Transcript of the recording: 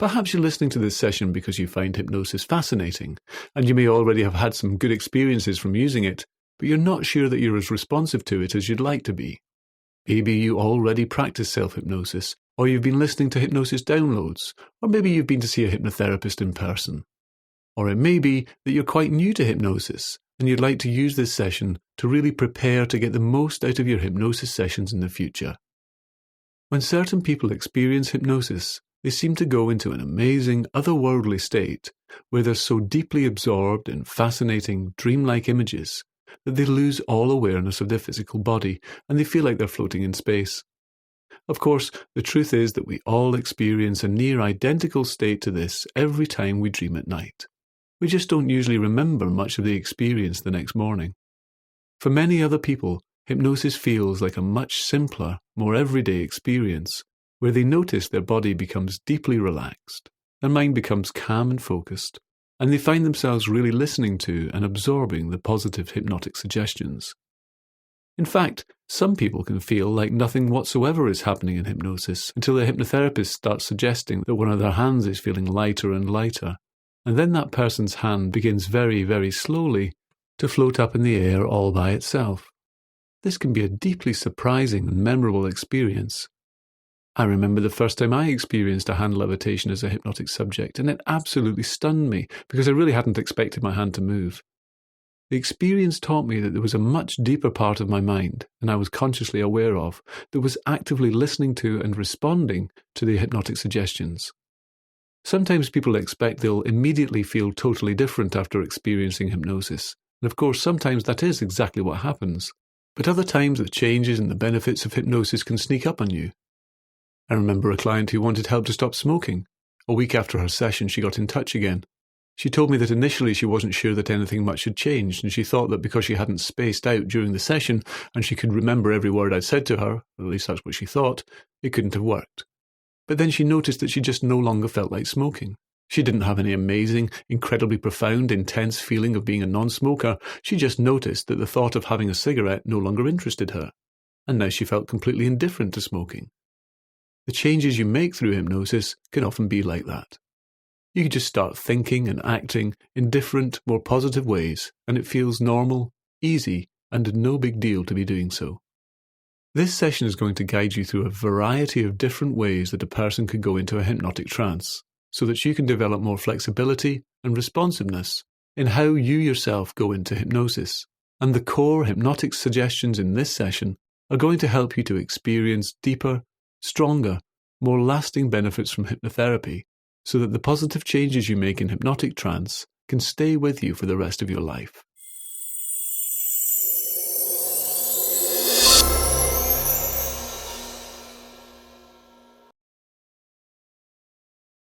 Perhaps you're listening to this session because you find hypnosis fascinating, and you may already have had some good experiences from using it, but you're not sure that you're as responsive to it as you'd like to be. Maybe you already practice self-hypnosis, or you've been listening to hypnosis downloads, or maybe you've been to see a hypnotherapist in person. Or it may be that you're quite new to hypnosis, and you'd like to use this session to really prepare to get the most out of your hypnosis sessions in the future. When certain people experience hypnosis, they seem to go into an amazing, otherworldly state where they're so deeply absorbed in fascinating, dreamlike images that they lose all awareness of their physical body and they feel like they're floating in space. Of course, the truth is that we all experience a near identical state to this every time we dream at night. We just don't usually remember much of the experience the next morning. For many other people, hypnosis feels like a much simpler, more everyday experience, where they notice their body becomes deeply relaxed, their mind becomes calm and focused, and they find themselves really listening to and absorbing the positive hypnotic suggestions. In fact, some people can feel like nothing whatsoever is happening in hypnosis until the hypnotherapist starts suggesting that one of their hands is feeling lighter and lighter, and then that person's hand begins very, very slowly to float up in the air all by itself. This can be a deeply surprising and memorable experience. I remember the first time I experienced a hand levitation as a hypnotic subject, and it absolutely stunned me because I really hadn't expected my hand to move. The experience taught me that there was a much deeper part of my mind, and I was consciously aware of, that was actively listening to and responding to the hypnotic suggestions. Sometimes people expect they'll immediately feel totally different after experiencing hypnosis, and of course sometimes that is exactly what happens. But other times the changes and the benefits of hypnosis can sneak up on you. I remember a client who wanted help to stop smoking. A week after her session, she got in touch again. She told me that initially she wasn't sure that anything much had changed, and she thought that because she hadn't spaced out during the session and she could remember every word I'd said to her, or at least that's what she thought, it couldn't have worked. But then she noticed that she just no longer felt like smoking. She didn't have any amazing, incredibly profound, intense feeling of being a non-smoker. She just noticed that the thought of having a cigarette no longer interested her, and now she felt completely indifferent to smoking. The changes you make through hypnosis can often be like that. You can just start thinking and acting in different, more positive ways, and it feels normal, easy, and no big deal to be doing so. This session is going to guide you through a variety of different ways that a person can go into a hypnotic trance, so that you can develop more flexibility and responsiveness in how you yourself go into hypnosis. And the core hypnotic suggestions in this session are going to help you to experience deeper, stronger, more lasting benefits from hypnotherapy, so that the positive changes you make in hypnotic trance can stay with you for the rest of your life.